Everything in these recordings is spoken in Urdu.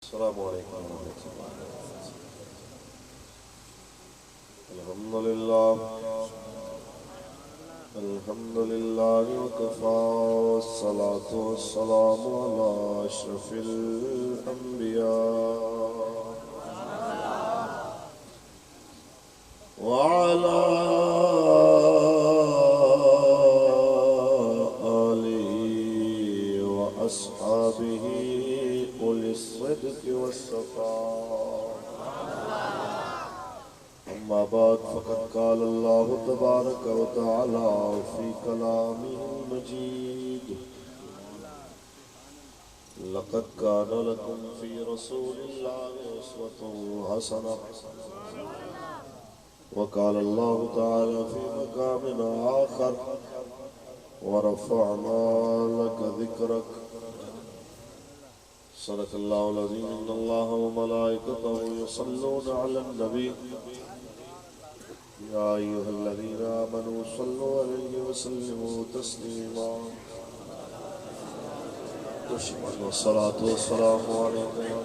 السلام علیکم ورحمۃ اللہ۔ الحمد للہ وکفا والصلاة والسلام علی اشرف الانبیاء وعلى آله وأصحابه أولي الصدق والصفاء، أما بعد فقد قال الله تبارك وتعالى في كلامه المجيد: لقد كان لكم في رسول الله أسوة حسنة. وقال الله تعالى في مقام آخر: ورفعنا لك ذكرك. صدق الله العظيم. إن الله وملائكته يصلون على النبي يا أيها الذين آمنوا صلوا عليه وسلموا تسليما. والصلاة والسلام عليك يا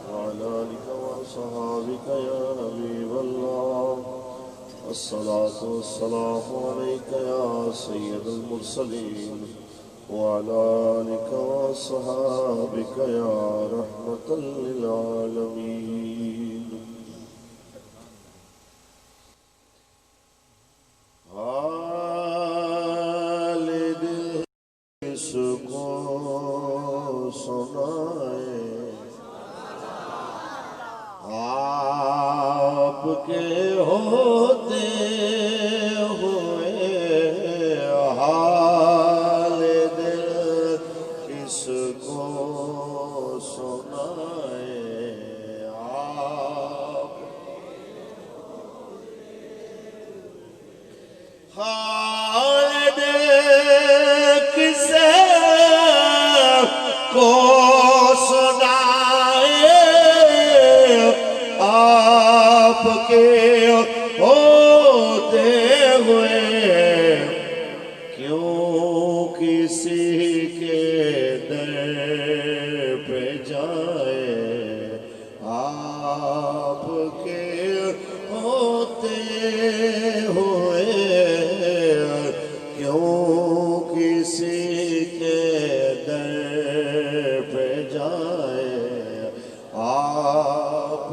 وعلى آلك وصحابك يا حبيب الله. الصلاة والسلام عليك يا سيد المرسلين وعلى آلك وصحابك يا رحمة للعالمين. حال دل کو سنائے آپ کے ہوتے ہوئے، حال دل کس کو سنائے آپ، حال دل کس کو آپ کے ہوتے ہوئے، کیوں کسی کے در پہ جائے. آپ کے ہوتے ہوئے کیوں کسی کے در پہ جائے. آپ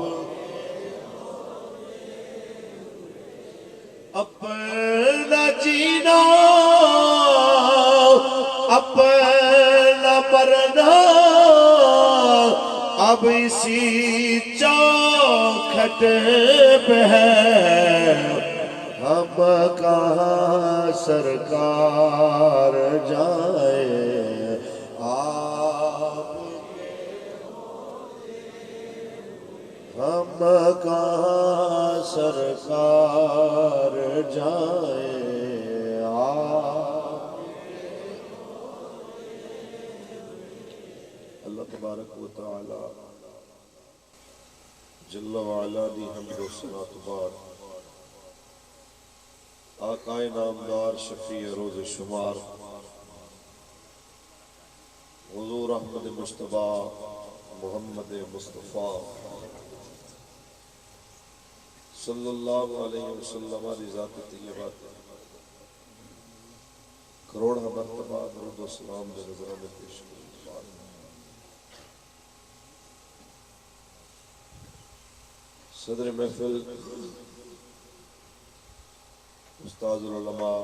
اپنا جینا اپنا مرنا اب اسی چوکھٹ پہ ہے. ہم کہاں سرکار جائے. ہم کہاں سرکار جائے. اللہ تبارک و تعالی جل وعلا دی حمد و ثنا بعد آقائے نامدار شفیع روز شمار حضور احمد مجتبی محمد مصطفیٰ صلی اللہ علیہ وسلم دی ذات طیبات کروڑ مرتبہ درود و سلام دے نظران پیش کریں. صدر محفل استاذ العلماء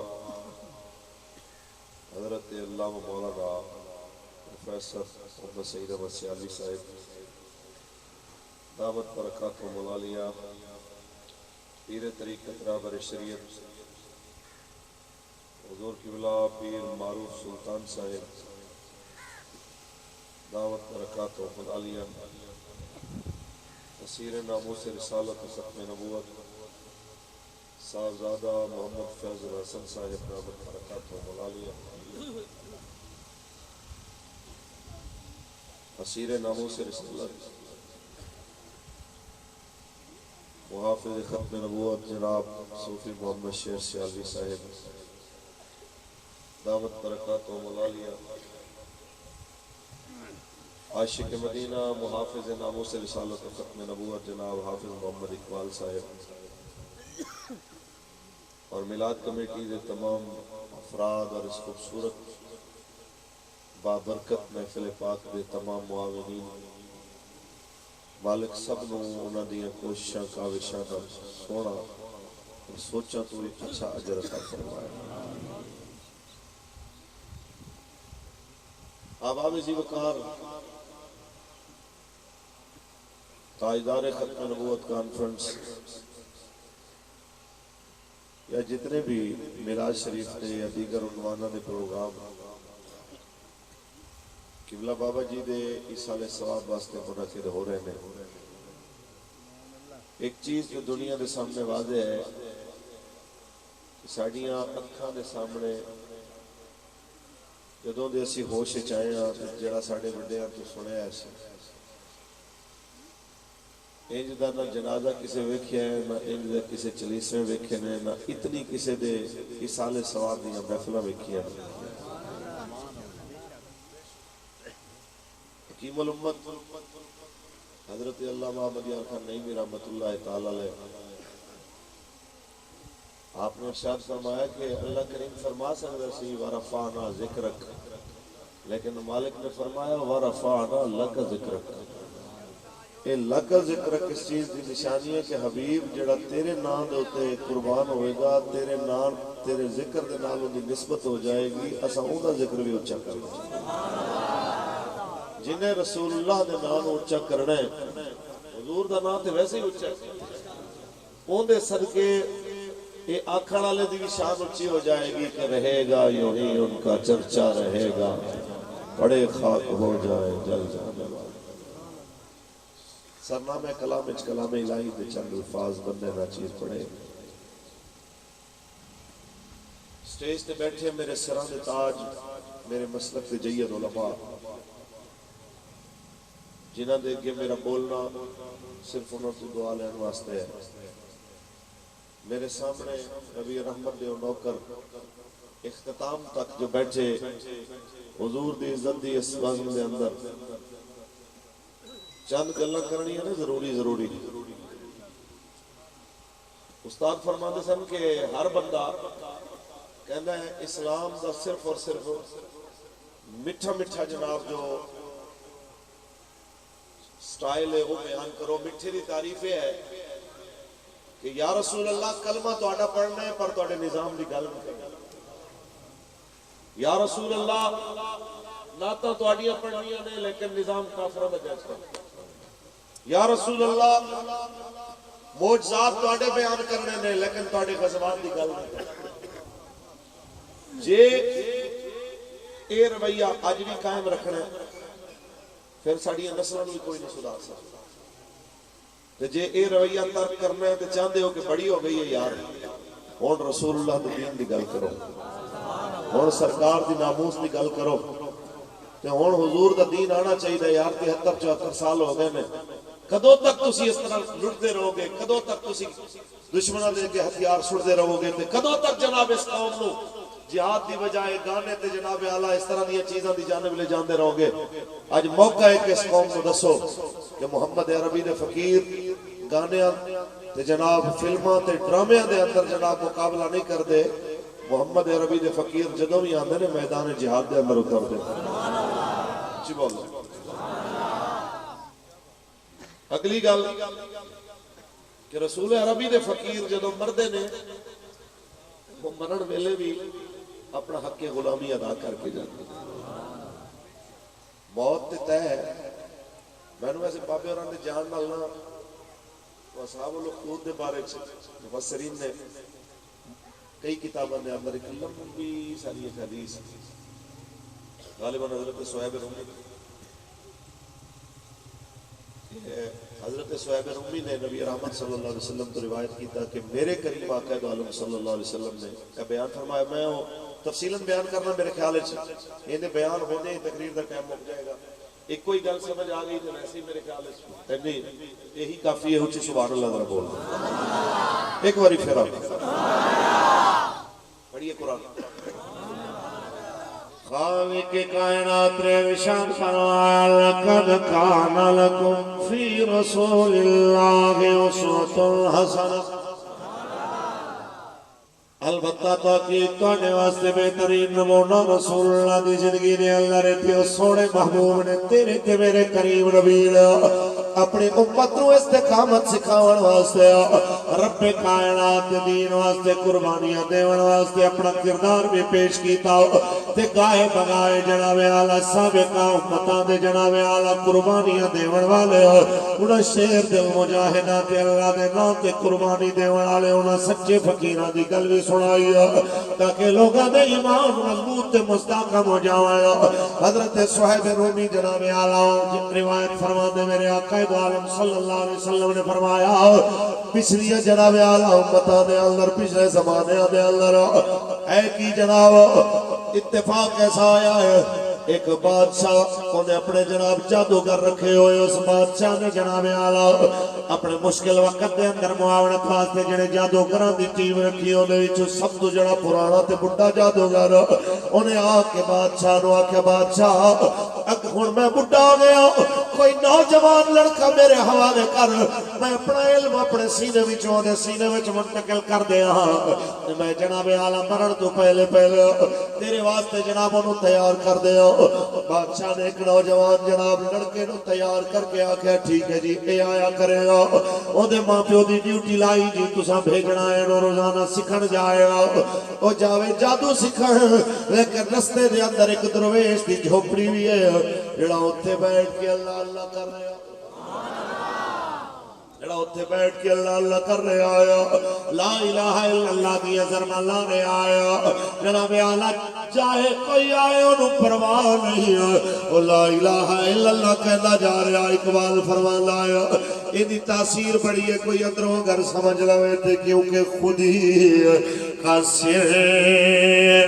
حضرت علامہ مولانا پروفیسر محمد سعید احمد سیالوی صاحب دعوت برکاتہ ملالیہ، پیر طریقت رہبر شریعت حضور قبلہ پیر معروف سلطان صاحب دعوت برکاتہ ملالیہ، اسیر ناموس رسالت و ختم نبوت صاحبزادہ محمد فیض الحسن صاحب دعوت برکاتہ ملالیہ، اسیر ناموس رسالت محافظ ختم نبوت جناب صوفی محمد شیر سیالوی صاحب دعوت برکات و ملالیہ، عاشق مدینہ محافظ ناموس رسالت و ختم نبوت جناب حافظ محمد اقبال صاحب اور میلاد کمیٹی کے تمام افراد اور اس خوبصورت بابرکت محفل پاک کے تمام معاونین مالک سب نو انہاں دیاں کوششاں کاوشاں دا سونا اور سوچاں تو ایک اچھا اجر عطا فرمائے. آباب ذی وقار تاجدار ختم نبوت کانفرنس یا جتنے بھی میلاد شریف دے یا دیگر عنوانہ دے پروگرام قبلہ بابا جی دے ایسال ثواب واسطے منعقد ہو رہے ہیں. ایک چیز جو دنیا دے سامنے واضح ہے ساڑیاں اکھاں دے سامنے جدوں دے اسی ہوش چاہے ہاں جڑا ساڑے بڑے تو سنے ایسے انج دا نہ جنازہ کسے ویکھیا ہے نہ انج دا کسے چلیسے ویکھے نے نہ اتنی کسے دے ایسال ثواب دیاں محفلاں ویکھیا ہے. حکیم الامت حضرت علامہ احمد یار خان نعیمی رحمۃ اللہ تعالی علیہ آپ نے ارشاد فرمایا کہ اللہ کریم فرما سکتا سی ورفعنا ذکرک لیکن مالک نے فرمایا ورفعنا لک ذکرک. اے لک ذکرک اس چیز کی نشانی ہے کہ حبیب جڑا تیرے نام دے اوتے قربان ہوئے گا تیرے نام تیرے ذکر دے نال اون دی نسبت ہو جائے گی اساں اون دا ذکر بھی اونچا کرنا. جنہیں رسول اللہ دے نام اونچا کرنا ہے حضور دا نام تے ویسے ہی اونچا اون دے صدقے یہ آکھن والے دی بھی شان اونچی ہو جائے گی کہ رہے گا یوں ہی ان کا چرچا رہے گا بڑے خاک ہو جائے جل جانے والا. سرنامہ کلام کلام الہی دے چند الفاظ بندے نہ چیز پڑھے. سٹیج تے بیٹھے میرے سراں دے تاج میرے مسلک دے جید علماء جنہاں دے اگے میرا بولنا صرف انہوں سے دعا لین واسطے ہے. میرے سامنے نبی رحمت دے نوکر اختتام تک جو بیٹھے حضور دی عزت دی اس وزن دے اندر چند گلاں کرنی ہے نا ضروری استاد فرماندے سن کہ ہر بندہ کہندا ہے اسلام دا صرف اور صرف میٹھا میٹھا جناب جو سٹائل ہے وہ بیان کرو. میٹھے دی تعریف ہے کہ یا رسول اللہ کلمہ تہاڈا پڑھنا ہے پر تہاڈے نظام دی گل نہیں کرنا. یا رسول اللہ نعتاں تہاڈیاں پڑھنیاں نے لیکن نظام کافراں دا جائز کرنا. یا رسول اللہ معجزات تہاڈے بیان کرنے نے لیکن تہاڈے غزوات دی گل نہیں کرنا. جے اے رویہ اج بھی قائم رکھنا ہے پھر ساڑیاں نسلوں بھی کوئی نہیں سدھار سکتا. تے جے اے رویہ ترک کرنا ہے تے چاہتے ہو کہ بڑی ہو گئی ہے یار ہن رسول اللہ دے دین دی گل کرو ہن سرکار دی ناموس دی گل کرو تے ہن حضور دا دین آنا چاہیے یار 73 74 سال ہو گئے نے. کدوں تک تسی اس طرح لٹتے رہو گے کدوں تک تسی دشمناں دے کے ہتھیار سڑتے رہو گے تے کدوں تک جناب اس قوم نو جہاد دی بجائے گانے تے جناب اعلیٰ اس طرح دی چیزاں دی جانب لے جاندے رہو گے. اج موقع ہے کہ اس قوم کو دسو کہ محمد عربی دے فقیر گانیاں تے جناب فلماں تے ڈرامیاں دے اندر جناب مقابلہ نہیں کر دے. محمد عربی دے فقیر جدوں بھی آندے نے میدان جہاد دے اندر اتر دے. جی بولو. اگلی گل کہ رسول عربی دے فقیر جدوں مردے نے وہ مرن ویلے بھی اپنا حق غلامی ادا کر کے جاتے. موت تے طے ہے. میں نے ایسے بابے اور دے جان نالنا اصحاب الاخدود دے بارے مفسرین نے کئی کتابوں نے اندر ایک لمبی ساری ایک حدیث غالباً حضرت صہیب رومی حضرت صہیب رومی نے نبی رحمت صلی اللہ علیہ وسلم تو روایت کیتا کہ میرے کریم آقا دو عالم صلی اللہ علیہ وسلم نے کا بیان فرمایا. میں تفصیلاً بیان کرنا میرے خیال ہے یہ بیان ہونے تقریر کا ٹائم مک جائے گا. ایک کوئی گل سمجھ آ گئی تو ویسے ہی میرے خیال ہے یہی کافی ہے. اچھی سبحان اللہ ذرا بول ایک باری پھر پڑھیے قرآن. خالق کائنات نے ارشاد فرمایا لقد کان لکم فی رسول اللہ اسوۃ حسنہ البتہ تاکہ تواڈے واسطے بہترین نمونہ رسول اللہ دی زندگی نے اللہ نے پیو سونے محبوب نے تیرے تے میرے کریم نبی نے اپنی امت نو استقامت سکھاون واسطے رب کائنات دے دین واسطے قربانیاں دیون واسطے اپنا کردار بھی پیش کیتا تے گائے بگائے جناب اعلی سابقہ امتاں دے جناب اعلی قربانیاں دیون والے انہاں شیر دل مجاہداں تے اللہ دے نام تے قربانی دیون والے انہاں سچے فقیراں دی گل وی سنائی تاکہ لوگاں دے ایمان مضبوط تے مستحکم ہو جاوے حضرت صہیب رومی جناب اعلی روایت فرماتے میرے آقا دو عالم صلی اللہ علیہ وسلم نے فرمایا پچھلی جناب اعلی امتاں دے اندر پچھلے زمانے دے اندر اے کی جناب اتفاق ایسا آیا ہے ایک بادشاہ انہیں اپنے جناب جادوگر رکھے ہوئے اس بادشاہ نے جناب اعلی اپنے مشکل وقت دے اندر معاونت واسطے جڑے جادوگراں دی ٹیم رکھی انہاں وچوں سب تو جڑا پرانا تے بڈھا جادوگر انہیں آ کے بادشاہ نو آکھیا بادشاہ ہن میں بڈھا ہو گیا کوئی نوجوان لڑکا میرے حوالے کر میں اپنا علم اپنے سینے وچوں دے سینے وچ منتقل کر دیا میں جناب اعلی مرن تو پہلے تیرے واسطے جناب انہوں تیار کر دیا بادشاہ نے ایک نوجوان جناب لڑکے نو تیار کر کے آکھیا ٹھیک ہے جی اے آیا کرے گا او دے ماں پیو دی ڈیوٹی لائی جی تساں بھیجنا ہے نو روزانہ سکھن جائے گا او جاوے جادو سکھن لیکن رستے دے اندر ایک درویش دی جھوپڑی بھی ہے جڑا اوتھے بیٹھ کے اللہ اللہ کر رہا جڑا اوتھے بیٹھ کے اللہ اللہ کر رہا آیا لا الہ الا اللہ دی عظمت اللہ نے آیا جناب اعلی چاہے کوئی آئے انہوں پرواہ نہیں او لا الہ الا اللہ کہنا جا رہا اقبال فرمانا آیا یہ تاثیر بڑی ہے کوئی اندروں اگر سمجھ لوے تھے کیونکہ خود ہی کا سر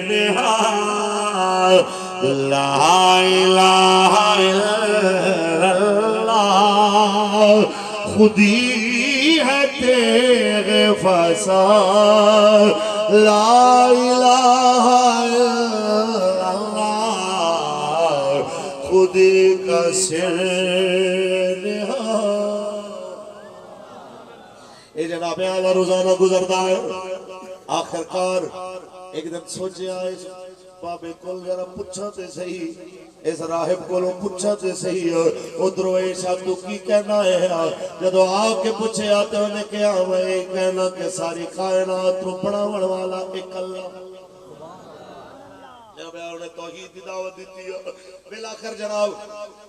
نہار لا الہ الا اللہ خودی ہے تیرے فسار لا الہ الا اللہ خودی کا سر اے جناب اعلی روزانہ گزرتا ہے آخر کار ایک دن سوچے آئے بابے کول ذرا پوچھا تے صحیح اس راہب کولوں پوچھا تے صحیح او درویش تو کی کہنا ہے جدو آ کے پوچھے آتے انہیں کیا میں کہنا کہ ساری کائنات نو بناون والا ایک اللہ جناب انہیں توحید دی دعوت دیتی ہے بالآخر جناب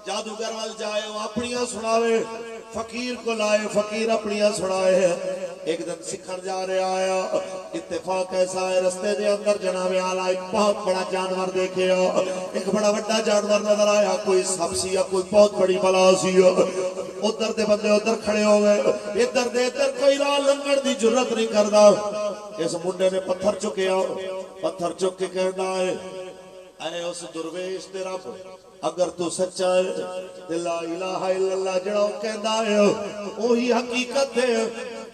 جادوگر وال جائے وہ اپنیاں سناوے فقیر کو لائے فقیر اپنیاں سنائے ایک دن سکھر جا رہے آیا اتفاق ایسا ہے رستے دے اندر جناب اعلی ایک بہت بڑا جانور دیکھے ایک بڑا بڑا جانور نظر آیا کوئی سب سی یا کوئی بہت بڑی بلا سی ادھر دے بندے ادھر کھڑے ہو گئے ادھر دے ادھر کوئی راہ لنگڑ دی جرت نہیں کردا اس منڈے نے پتھر چکیا پتھر چک کے کہنا ہے اے اس درویش تے رب اگر تو سچا ہے لا الہ الا اللہ جڑا کہندا ہے وہی حقیقت ہے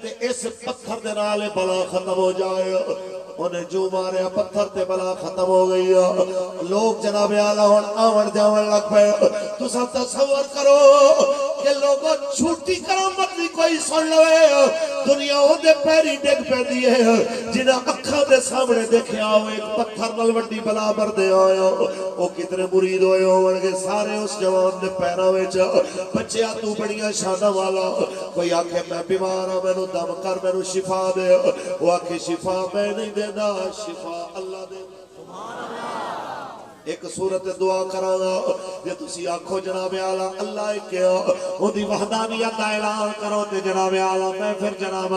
تے اس پتھر دے نال بلا ختم ہو جائے انہیں جو ماریا پتھر تے بلا ختم ہو گئی لوگ جناب اعلی ہن آون جاون لگ پے تساں تصور کرو کہ لوگوں جھوٹی کرامت بھی کوئی سن لوے دنیا او دے پیری ڈگ پیندی ہے جنہاں اکھاں دے سامنے دیکھیا ہو ایک پتھر نال وڈی بلا بردے آیا او کتنے مرید ہوئے ہون گے سارے اس جوان دے پیراں وچ بچیا تو بڑیاں شاناں والا کوئی آکھے میں بیمار ہاں مینوں دم کر مینوں شفا دے وہ آکھے شفا میں نہیں دینا شفا اللہ دے ایک صورت دعا کرانا یہ تسی آنکھو جناب اعلی اللہ کیا وہ دی وحدانیت کا اعلان کرو تے جناب اعلی میں پھر جناب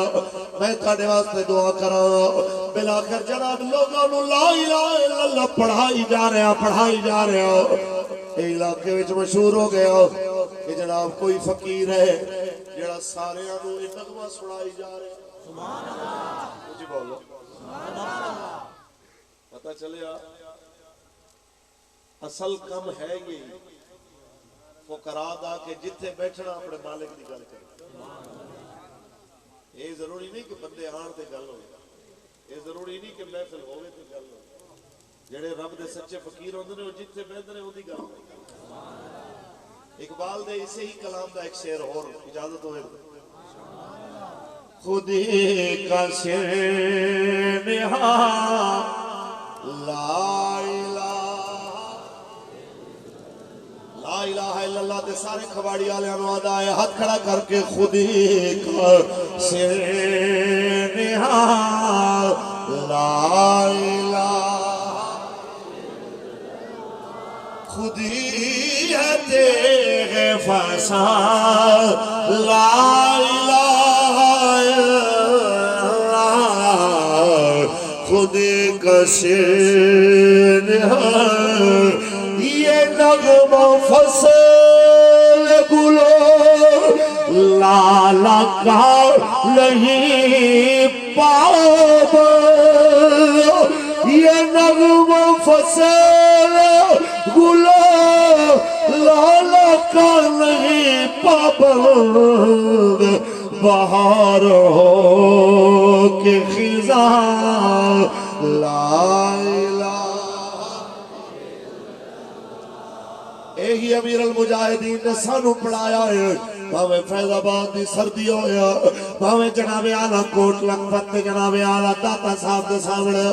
میں تھوڑے واسطے دعا کرانا بالآخر جناب لوگوں نو لا الہ الا اللہ پڑھائی جا رہا اے علاقے وچ مشہور ہو گیا کہ جناب کوئی فقیر ہے جڑا سارے نو یہ نغمہ سنائی جا رہا سبحان اللہ مجھے بولو سبحان اللہ پتہ چلے اصل کم ہے یہ فقراء دا کہ جتھے بیٹھنا اپنے مالک دی گل کرے یہ ضروری نہیں کہ بندے آن تے گل ہو یہ ضروری نہیں کہ محفل ہوئے تے گل ہو جڑے رب دے سچے فقیر ہوندے نے او جتھے بیٹھدے نے اودی گل اقبال دے اسے ہی کلام دا ایک شعر اور اجازت ہوئے خودی کا شعر نہا لا الہ الا اللہ دے سارے کھواڑی آلیاں نو آدھا ہے ہاتھ کھڑا کر کے خودی کا شعر نہا لا الہ خودی ہے تیرے فساد لا الہ الا اللہ خودی کا شعر ہے یہ نغمہ فصل گلو لالا کا نہیں پاؤ یہ نغمہ فصل گلو لالا کا نہیں پابند بہار ہو کے خزاں لا الہ ہی امیر المجاہدین نے سانو پڑھایا ہے بھاوے فیض آباد دی سردی ہویا بھاوے جناب اعلیٰ کوٹ لکھپت جناب اعلیٰ داتا صاحب دے سامنے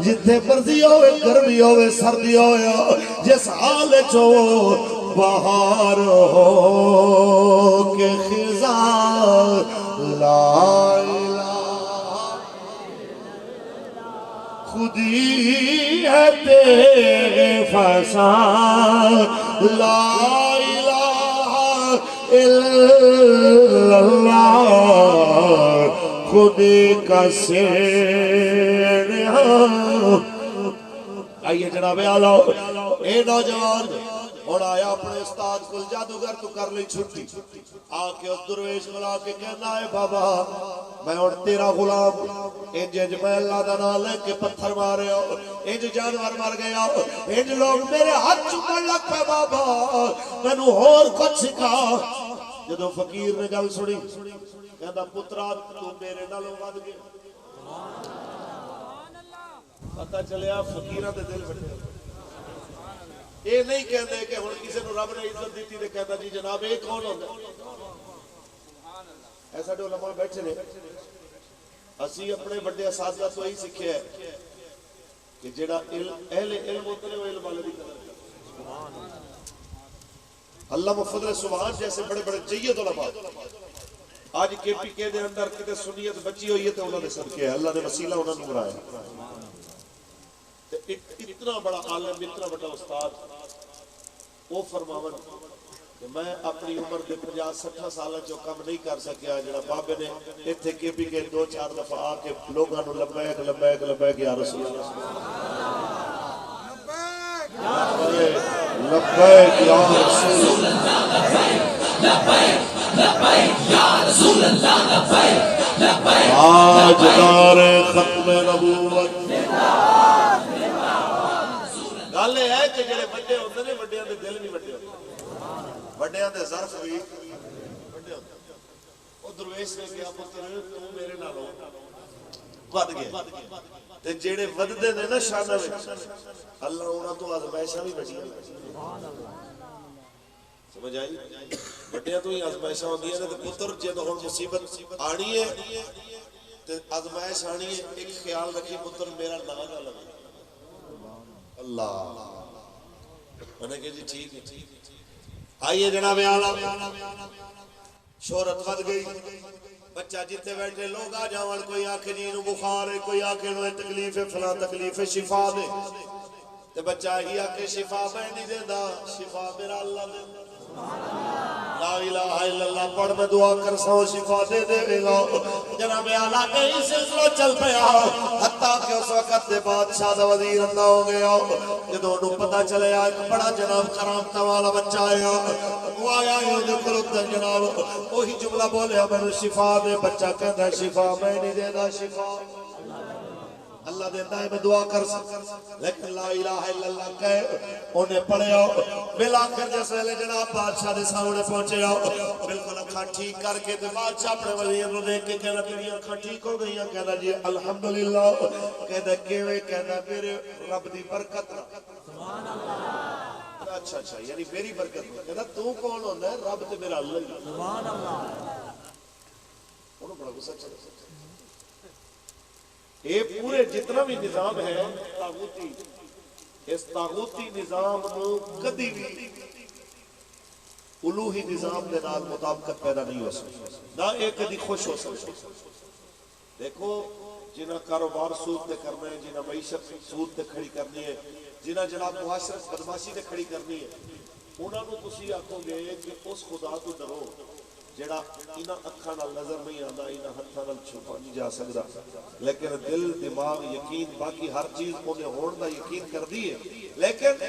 جتھے مرضی ہوئے گرمی ہوئے سردی ہویا جس حال چو بہار ہو کے خزاں لا الہ خودی ہے تیرے فساد لا الہ الا اللہ خودی کا شعر آئیے جناب اعلیٰ اے نوجوان اور آیا اپنے استاد کل جادوگر تو کر لی چھٹی آکے اس درویش ملا کے کہنا ہے بابا میں اور تیرا غلام انج میں اللہ دا نام لے کے پتھر مارے ہو انج جانور مار گیا انج لوگ میرے ہاتھ چکر لگ پہ بابا میں نو اور کچھ سکھا جدو فقیر نے گل سنی کہنا پترا تو میرے نالوں ود گئے پتہ چلیا فقیرہ دے دل بٹھے یہ نہیں کہندے کہ ہن کسی نو رب نے عزت دیتی تے کہتا جی جناب یہ کون ہوندا ایسا جو علماء بیٹھے نے اسی اپنے بڑے اساتذہ تو یہی سیکھے ہے کہ جڑا اہل علم ہوتے ہیں وہ علم والے دی قدر سبحان اللہ علامہ فضل سبحان جیسے بڑے بڑے جید علماء آج کے پی کے دے اندر کتے سنیت بچی ہوئی ہے تو انہوں نے صدقے ہے اللہ نے وسیلہ انہوں نے بنایا اتنا بڑا عالم اتنا بڑا استاد وہ فرماون کہ میں اپنی عمر دے 50-60 سالہ جو کم نہیں کر سکیا جڑا بابے نے ایتھے کے بھی کے 2-4 دفعہ آ کے لوگاں نو لبیک لبیک لبیک یا رسول اللہ لبیک یا رسول اللہ لبیک لبیک یا رسول اللہ لبیک لبیک تاجدار ختم نبوت گل یہ ہے کہ جڑے بڑے ہوندے نے بڑیاں دے دل نہیں بڑے ہوندے بڑیاں دے ظرف بھی بڑے ہوندے او درویش نے کہا پتر تو میرے نالوں ود گئے تے جڑے وددے نے نا شاناں وچ اللہ انہاں تو آزمائشاں بھی بچیاں سمجھ آئی بڑیاں تو ہی آزمائشاں ہوندیاں نے تے پتر جدوں ہن مصیبت آنی ہے تے آزمائش آنی ہے ایک خیال رکھی پتر میرا نام نہ لگے اللہ میں نے کہا جی ٹھیک ہے آئیے جناب اعلیٰ شہرت ود گئی بچہ جتے بیٹھے لوگ آ جاون کوئی آکھے جی نو بخار ہے کوئی آکھے نو تکلیف ہے فلاں تکلیف ہے شفا دے تے بچہ ہی آکھے شفا میں نہیں دیندا شفا میرا اللہ دے لا الہ الا اللہ پڑھ میں دعا کر سو شفا دے دے گا جناب اعلیٰ کے ہی سلسلہ چل پیا حتیٰ کہ اس وقت دے بادشاہ دا وزیر اندہ ہو گیا جدوں نو پتہ چلے ایک بڑا جناب کرامت والا بچہ آیا وہ آیا ہے دے کلوت جناب وہی جملہ بولیا میں شفا دے بچہ کہندا شفا میں نہیں دے دا شفا اللہ دیتا ہے میں دعا کر سکتا لیکن لا الہ الا اللہ کہے انہیں پڑھے بالآخر جس ویلے جناب بادشاہ دے سامنے پہنچے بالکل اکھاں ٹھیک کر کے بادشاہ اپنے وزیر کو دیکھ کے کہنا تیری اکھاں ٹھیک ہو گئی ہیں کہنا جی الحمدللہ کہنا کیویں کہنا میرے رب دی برکت سبحان اللہ اچھا اچھا یعنی میری برکت کہنا تو کون ہوتا ہے رب تے میرا اللہ سبحان اللہ انہوں بڑا غصہ چلا یہ پورے جتنا بھی نظام ہے طاغوتی اس طاغوتی نظام نو کدی بھی الوہی نظام دے نال مطابقت پیدا نہیں ہو سکتی نہ ایک کدی خوش ہو سکتی دیکھو جنہ کاروبار سود تے کرنا ہے جنہ معیشت سود تے کھڑی کرنی ہے جنہ جناب معاشرت بدماشی تے کھڑی کرنی ہے انہاں نو تسی آکھو گے کہ اس خدا تو ڈرو جڑا انہاں اکھاں نال نظر نہیں آندا انہاں ہتھاں نال چھپا نہیں جا سکدا لیکن دل دماغ یقین باقی ہر چیز اونے ہون دا یقین کردی ہے لیکن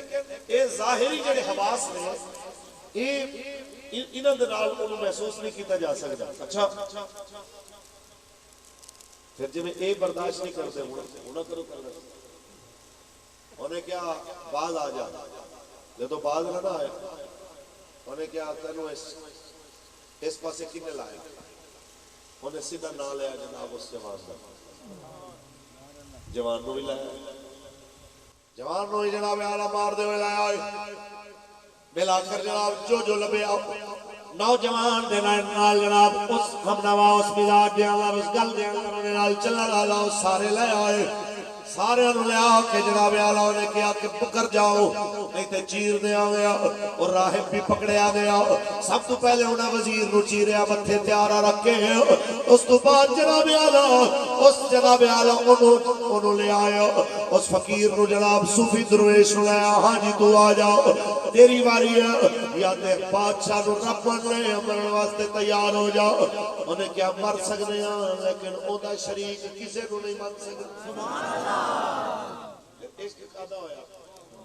اے ظاہری جڑے حواس نے اے انہاں دے نال اونوں محسوس نہیں کیتا جا سکدا اچھا پھر جے میں اے برداشت نہیں کرتے انہاں کرو کرنا انہیں کیا باز آ جا جدو باز نہ آئے انہیں کیا تینوں اس پاسے کنے لائے انہیں سیدھا نہ لیا جناب اس جوان کا جوان نو بھی لایا جوان نو ہی جناب اعلیٰ مار دے ہوئے لایا بالآخر جناب جو لبے آؤ نوجوان دے نال جناب اس ہم نوا اس مزاج دے اللہ اس گل دے نال چلنا لالا اس سارے لے آئے سارے انہوں نے آ کے جناب اعلیٰ نے کیا کہ پکر جاؤ نہیں تے چیر دے آ گیا اور راہب بھی پکڑے آ گیا سب تو پہلے انہاں وزیر نو چیریا متھے تیارہ رکھے اس تو بعد جناب اعلیٰ اس جناب اعلیٰ انہوں لے آیا اس فقیر نو جناب صوفی درویش نو لے ہاں جی تو آ جاؤ تیری باری ہے یا تے بادشاہ نو رب من لے مرن واسطے تیار ہو جاؤ انہیں کیا مر سکتے ہیں لیکن اوہ شریک کسے نو نہیں من سکتے سبحان اللہ عشق قادہ ہویا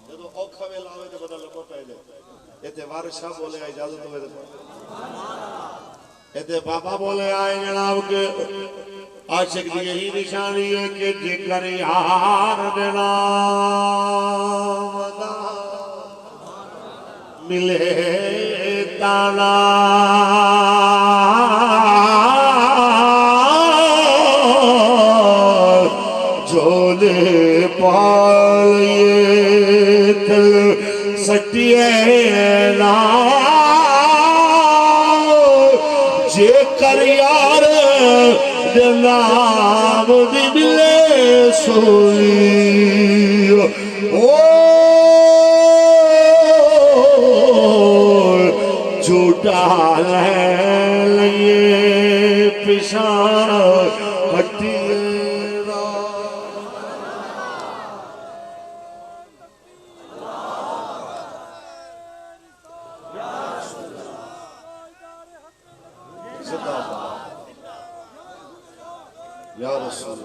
جدو اوکھا میں لاوے تو بدا لمبا پہلے ایتے وارث شاہ بولے آئے اجازت ہوئے ایتے بابا بولے آئے جناب کے عاشق دی یہی نشانی ہے کہ جکر یار دینا مدہ ملے تانا جھولے پالیے تل سٹیے نا جے کر یار جناب دی ملے سوئی جھوٹا لے لئے پیشان ہٹیے یا رسول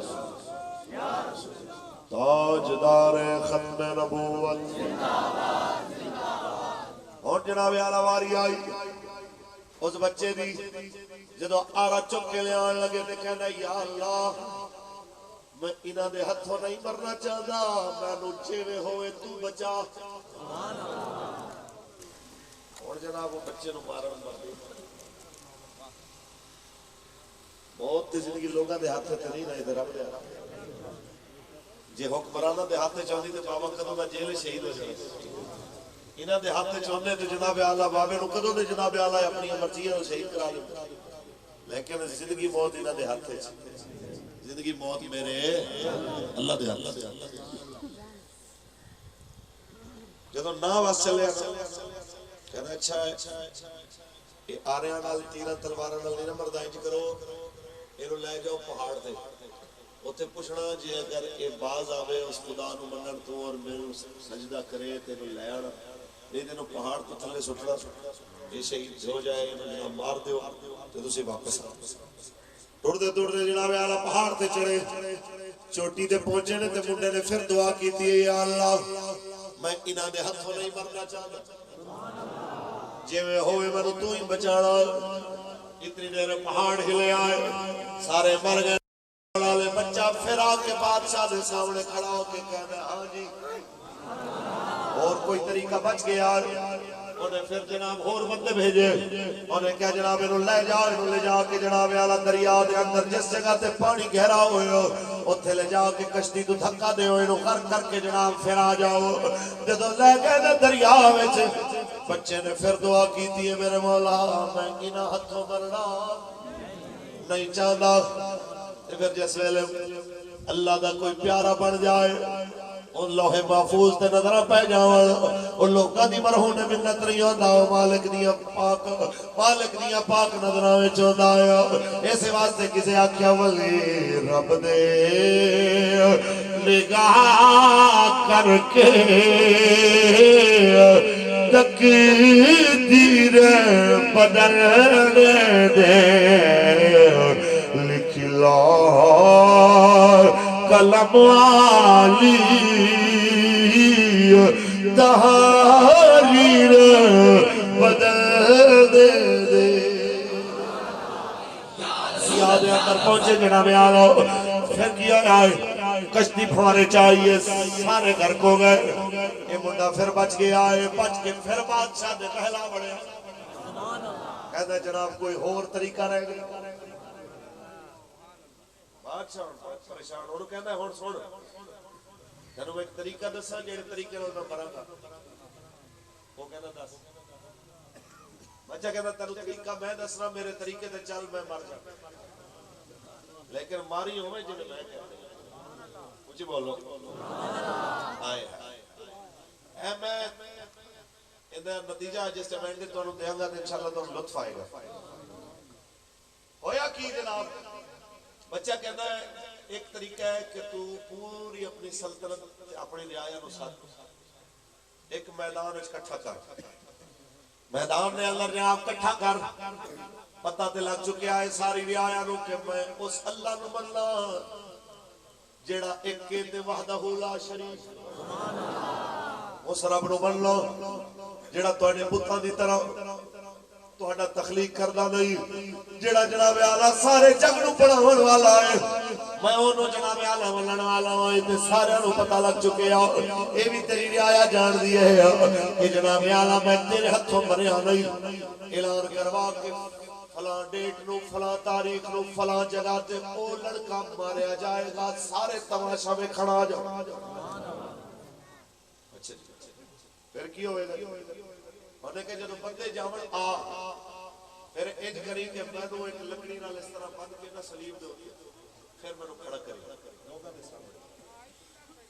تاجدار ختم نبوت اور جناب اعلیٰ واری آئی اس بچے دی جدو آرہ چک کے لے آن لگے تے کہنا یا اللہ میں انہاں دے ہتھوں نہیں مرنا چاہتا میں نوچے میں ہوئے تو بچا اور جناب وہ بچے نو مارن مر دی بہت تی زندگی لوگاں دے ہاتھ تے نہیں رہے دے رب دے جے حکمرانہ دے ہاتھ تے چاہتی تے بابا کدوں دا جیل شہید ہو جائے انہاں دے ہاتھ تے چاہنے تے جناب اعلیٰ بابے نو کدوں دے جناب اعلیٰ اپنی مرضیاں شہید کرا لیں لیکن زندگی موت انہاں دے ہاتھ تے زندگی موت میرے اللہ دے ہاتھ تے جدوں نا واس چلے کہنا اچھا ہے یہ آریاں نال تیرہ تلواراں نال نہیں مردائج کرو اینو لے جاؤ پہاڑ تے اوتھے پوچھنا جے اگر یہ باز آوے اس خدا نو منن تو اور میرے سجدہ کرے تے نو لے آنا نہیں تے نو پہاڑ تو تھلے سٹنا یہ شہید ہو جائے انہوں مار دیو تے تسی واپس ٹردے جناب اعلیٰ پہاڑ تے چڑھے چوٹی تے پہنچے نے تے منڈے نے پھر دعا کیتی ہے یا اللہ میں انہاں دے ہتھوں نہیں مرنا چاہتا جے میں ہوئے میں تو ہی بچانا اتنی دیر پہاڑ ہلے آئے سارے مر گئے بچہ جایا پھر آ کے بادشاہ دے سامنے کھڑا ہو کے کہنا ہاں جی اور کوئی طریقہ بچ گیا انہیں پھر جناب اور بندے بھیجے انہیں کیا جناب انہوں لے جا کے جناب اعلیٰ دریا دے اندر جس جگہ تے پانی گہرا ہوئے ہو اتھے لے جا کے کشتی تو دھکا دے ہوئے انہوں کر کے جناب پھر آ جاؤ جدو لے گئے نا دریا وچ بچے نے پھر دعا کی تھی ہے میرے مولا میں انہاں ہتھوں مرنا نہیں چاہتا پھر جس ویلے اللہ دا کوئی پیارا بن جائے ان لوہے محفوظ تے نظرہ پہ جاؤں ان لوگاں دی مرہون منت نہیں ہوتا مالک دیا پاک نظرہ میں چوندہ آیا ایسے واسطے کسے آکھیا ولی رب دے نگاہ کر کے تقدیر بدلنے دے لکھ لا قلم والی تحریر بدل دے یاد اندر پہنچے جناب آلو پھر کیا آئے کشتی پھوارے چاہیے سارے گھر کو گئے یہ منڈا پھر بچ گیا ہے بچ کے پھر بادشاہ دے پہلا بڑھے کہتا جناب کوئی اور طریقہ رہ گیا بادشاہ پریشان انہوں کہتا ہے ہون سوڑ جنہوں ایک طریقہ دسا جیڑے طریقے میں مرا گا وہ کہتا دس بچہ کہتا تنو طریقہ میں دسنا میرے طریقے دے چل میں مر جا لیکن ماری ہوں میں جنہیں میں کہتا مجھے بولو آئے اے میں اندھا نتیجہ جس سے میں تو انہوں دیاں گا تو انشاءاللہ تو لطف آئے گا ہویا کی جناب بچہ کہتا ہے ایک طریقہ ہے کہ تو پوری اپنی سلطنت اپنے رعایا نو ساتھ ایک میدان اکٹھا کر میدان نے اللہ رعایا اکٹھا کر پتہ تے لگ چکے آئے ساری رعایا نو کہ میں اس اللہ نو مننا جیڑا ایک کے تے وحدہ لا شریک اس رب نو من لو جیڑا توڑے بتاں دی طرح توڑا تخلیق کردہ نہیں جیڑا جناب اعلیٰ سارے جگ نو پڑھاون والا ہے میں انہوں جناب اعلیٰ ولن والا ہوئی تے سارے نو پتہ لگ چکے ہیں اے بھی تیری رعایا جان دیئے ہے کہ جناب اعلیٰ میں تیرے ہتھوں مریا نہیں اعلان کروا کے فلاں ڈیٹ نو فلاں تاریخ نو فلاں جگہ تے او لڑکا ماریا جائے گا سارے تماشا میں کھڑا جا پھر کی ہوئے گا انہیں کہ جنہوں بندے جاون آ پھر انج کری کہ میں تو ایک لکڑی نال اس طرح بند کے نہ سلیب دو پھر میں نو کھڑا کری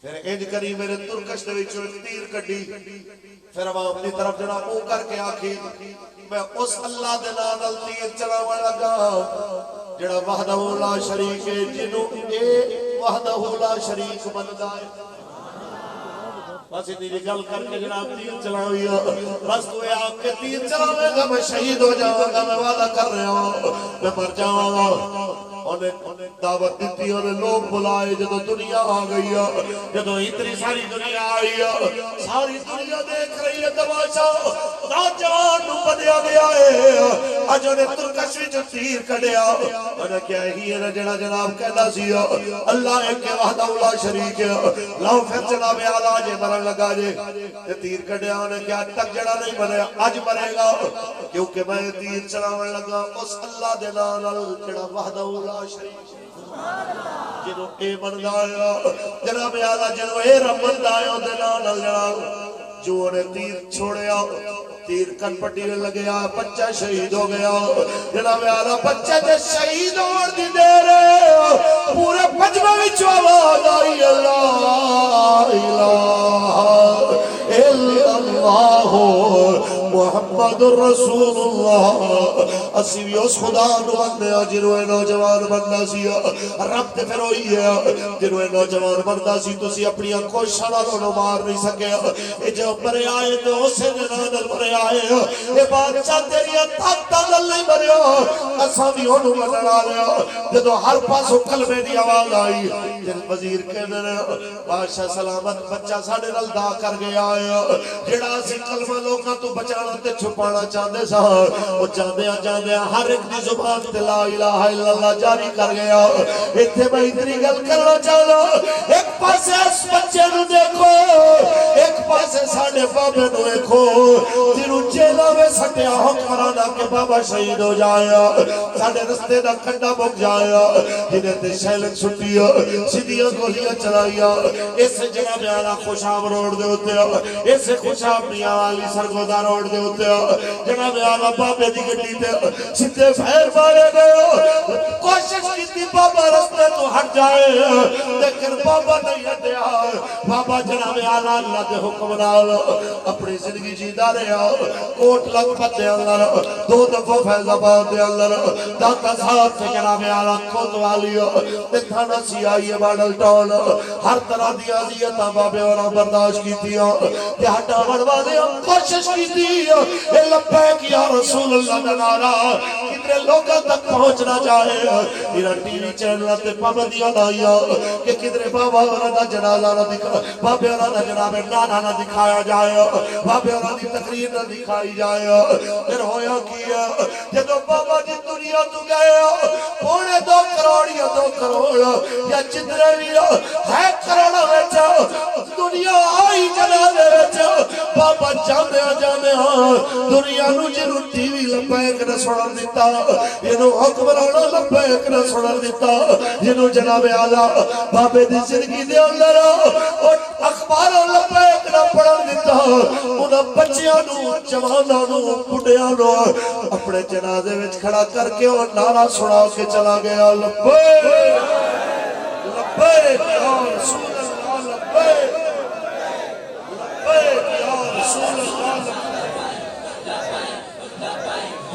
پھر انج کری میرے ترکش دے وچوں ایک تیر کڈی پھر اب اپنی طرف جناب او کر کے آکھی میں اس اللہ دے نال تیر چلاون لگا جڑا وحدہ لا شریک ہے جنوں اے وحدہ لا شریک بندا ہے بس اتنی گل کر کے جناب تیر چلاوی بس تو آپ کے تیر چلاوے گا میں شہید ہو جاؤں گا میں وعدہ کر رہا ہوں میں مر جاؤں گا انہیں دعوت دیتی انہیں لوگ بلائے جدو دنیا آ گئی جدو اتنی ساری دنیا آئی ساری دنیا دیکھ رہی ہے تماشا نوجوان نو بدیا گیا ہے اج انہیں ترکشوی جو تیر کڈیا انہیں کیا ہی ہے جڑا جناب کہنا سی اللہ ایک وحدہ لا شریک ہے لاؤ پھر جناب اعلیٰ جے مرن لگا جے تیر کڈیا انہیں کیا تک جڑا نہیں مرے اج مرے گا کیونکہ میں تیر چلاون لگا اس اللہ دے نال جڑا وحدہ لا شریک جنہوں اے بندہ آیا جناب اعلیٰ جنہوں اے رب بندہ آیا دلال جناب جو انہیں تیر چھوڑیا تیر کن پٹینے لگیا بچہ شہید ہو گیا جناب اعلیٰ بچہ جے شہید ہو دی دے رہے پورے پجمہ وچ آواز آئی اللہ الہ الا اللہ محمد رسول اللہ اسی بھی اس خدا نو بندے جنہوں نوجوان بندہ سی رب تے پھر ہوئی ہے جنہوں نوجوان بندہ سی تو سی اپنی کوششاں نال مار نہیں سکے اے جو مرے آئے تو اسے نال مرے آئے اے بادشاہ تیری طاقت نال نہیں مریا اساں بھی اونوں مننا لیا جدوں ہر پاسوں کلمے دی آواز آئی جن وزیر کہندے نے بادشاہ سلامت بچہ ساڈے نال دا کر گیا ہے جڑا اسی کلمہ لوکاں تو بچا کرنا تے چھپانا چاہتے سا، وہ چاہتے ہر ایک دی زبان تے لا الہ الا اللہ جاری کر گیا۔ اتھے میں اتنی گل کرنا چاہتا، ایک پاسے اس بچے نو دیکھو، ایک پاسے ساڑھے بابے نو دیکھو، جنہوں جیلہ میں سٹیا ہو کرانا کہ بابا شہید ہو جایا، ساڑھے رستے دا کھنڈا بک جایا، جنہیں تے شیلن چھٹیا سیدھیاں گولیاں چلایا۔ اس جناب اعلیٰ خوشاب روڈ دے ہوتے ہیں، اس خوشاب میاں والی سرگودا روڈ دے ہوتے ہیں، جناب اعلیٰ بابے دی گڈی تے سیدھے پھیر مارے گئے، کوشش کی تھی بابا رستے تو ہٹ جائے، لیکن بابا نہیں ہٹیا۔ بابا جناب اعلیٰ اللہ دے حکم نال اپنی زندگی جیتا رہا، کوٹ لکھپت دے اندر 2 دفعہ فیض آباد دے اندر داتا صاحب سے جناب اعلیٰ کوتوالی تے تھانہ سی آئی ماڈل ٹاؤن ہر طرح دی اذیتاں بابے اور برداشت کیتیاں، تے ہٹا وڑوا دے کوشش کیتی، اے لبیک یا رسول اللہ دا نعرہ کتنے لوگوں تک پہنچنا چاہے۔ میرا ٹی وی چینل تے پابندیاں لائیا کہ کدھر بابا اور دا جنازہ نہ دکھا، بابے اور دا جناب نانا نہ دکھایا جائے، بابے اور دی تقریر نہ دکھائی جائے۔ پھر ہویا کیا جدو بابا جی دنیا تو گئے، پونے 2 کروڑ یا 2 کروڑ یا جتنے بھی ہے کروڑا ویچا دنیا آئی جنازے ویچا، بابا جانے دنیا نو جنو ٹی وی لبیک نہ سنن دیتا، جنو حکمرانا لبیک نہ سنن دیتا، جنو جناب اعلیٰ بابے دی زندگی دے اندر اور اخباروں لبیک نہ پڑھن دیتا، انہاں بچیاں نو جواناں نو بڑھیاں نو اپنے جنازے وچ کھڑا کر کے اور نعرہ سنا کے چلا گیا، لبیک لبیک یا رسول اللہ، لبیک لبیک یا رسول اللہ۔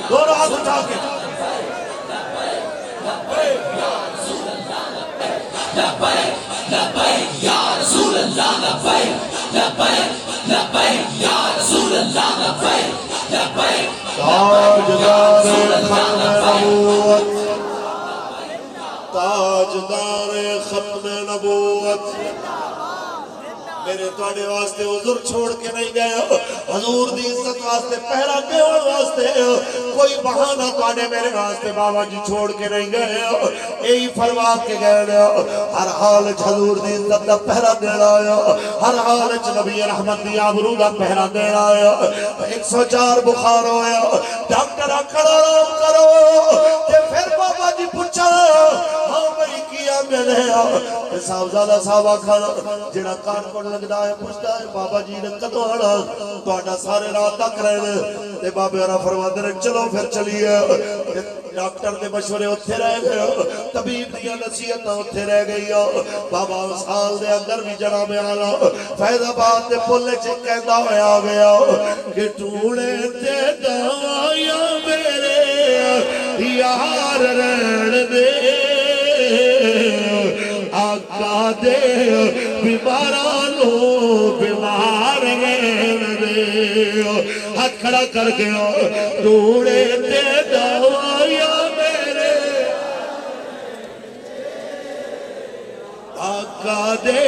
دونوں ہاتھ اٹھا کے لبیک یا رسول اللہ، لبیک لبیک لبیک یا رسول اللہ، لبیک لبیک تاجدار ختم نبوت، تاجدار ختم نبوت، میرے توڑے واسطے حضور چھوڑ کے نہیں گئے، حضور دی عزت واسطے پہرا دیوڑ واسطے کوئی بہانہ توڑے میرے واسطے بابا جی چھوڑ کے نہیں گئے، یہی فرما کے گئے، ہر حال حضور دی عزت دا پہرا دینا آیا، ہر حال نبی رحمت دی آبرو دا پہرا دینا آیا۔ 104 بخار ہویا، ڈاکٹر کھڑا رام کرو، کہ پھر بابا جی پوچھا ہاں بھئی کیا میں نے صاحبزادہ صاحبہ کھانا جڑا کان کو لگدا ہے پوچھتا ہے بابا جی نے کدوں آنا، تہاڈا سارے رات تک رہے تے بابے اور فرماندے نے چلو پھر چلیے۔ ڈاکٹر دے مشورے اوتھے رہ گئے، طبیب دی نصیحتاں اوتھے رہ گئی، بابا سال دے اندر بھی جناب اعلیٰ فیض آباد دے پل وچ کہندا ہویا گیا کہ ٹوڑے تے دوایا میرے یار رہن دے، آقا دے بیمارانو بیمار رہن دے، ہاتھ کھڑا کر گیا ٹوڑے تے دوایا میرے آقا دے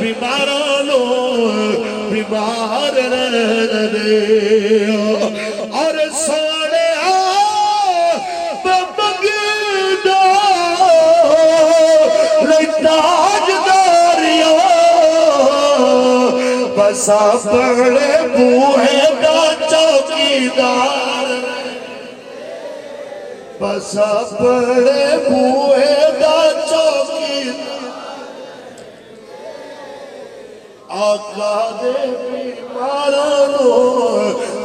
بیمارانو بیمار رہن دے، اور سوڑے بسا پڑے بوہے دا چوکیدار، بسا پڑے بوہے دا چوکیدار، آقا دے بیمارانو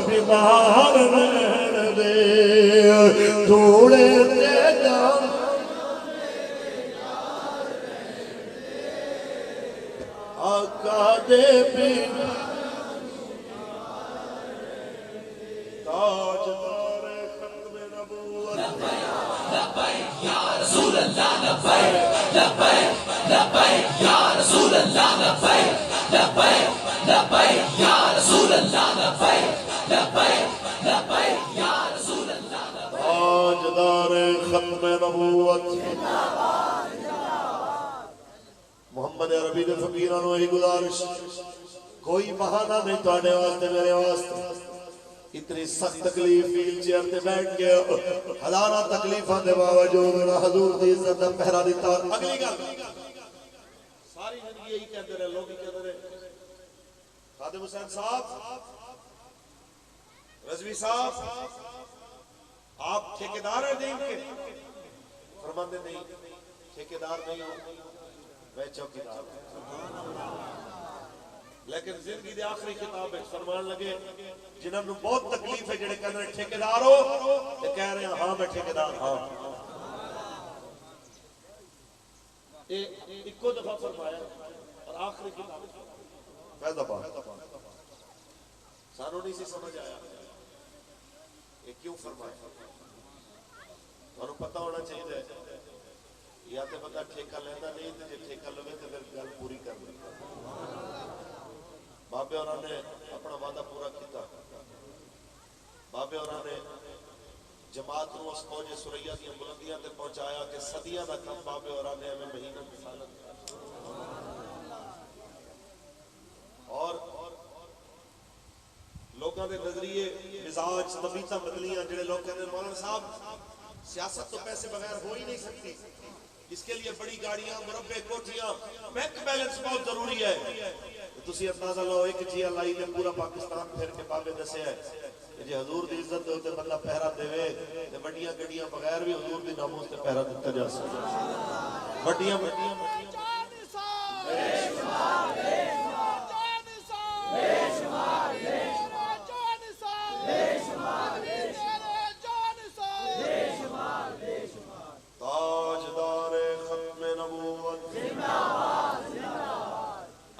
بیمار رہن دے، تھوڑے دے دام آقا دے بیمار تاجدار ختم نبوت، لبیک یا رسول اللہ، لبیک لبیک لبیک یا رسول اللہ، لبیک لبیک لبیک یا رسول اللہ، لبیک لبیک لبیک یا رسول اللہ، تاجدار ختم نبوت۔ محمد عربی دے فقیرانو ہی گزارش، کوئی بہانہ نہیں تواڈے واسطے میرے واسطے، اتنی سخت تکلیف ویل چیئر تے بیٹھ گیا ہزارہ تکلیفاں دے باوجود حضور دی عزت دا پہرا دیتا. اگلی گل ساری زندگی یہی کہتے رہے لوگ، کہتے رہے خادم حسین صاحب، رضوی صاحب آپ ٹھیکیدار ہیں دین کے؟ فرماندے نہیں، ٹھیکیدار نہیں ہوں، میں چوکیدار ہوں. لیکن زندگی دے آخری خطاب ہے فرمان لگے جنہاں نو بہت تکلیف ہے جڑے کہنے ٹھیکیدار ہو تے کہہ رہے ہیں ہاں میں ٹھیکیدار ہاں. ایک دفعہ فرمایا اور آخری خطاب فیض آباد سانو نہیں سی سمجھ آیا یہ کیوں فرمایا. اور پتہ ہونا چاہیے یا تے بندہ ٹھیکہ لینا نہیں تے جے ٹھیکہ لوے تے پھر گل پوری کر لے. بابے اور نے اپنا وعدہ پورا کیتا. بابے اور نے جماعت نو اس فوج سریا دی بلندیاں تے پہنچایا کہ صدیاں دا کم بابے اور نے ہمیں مہینہ سالت. اور لوگوں کے نظریے مزاج طبیعتاں بدلیاں جڑے لوگ کہتے ہیں مولانا صاحب سیاست تو پیسے بغیر ہو ہی نہیں سکتی، اس کے لیے بڑی گاڑیاں مربع کوٹھیاں بینک بیلنس بہت ضروری ہے. تسی اندازہ لو ایک جیا لائی نے پورا پاکستان پھر کے بابے دسیا ہے کہ جی حضور دی عزت دے تے بندہ پہرا دے تے بڑیاں گڈیاں بغیر بھی حضور دی ناموس تے پہرا دتا جا سکتا. بڑیاں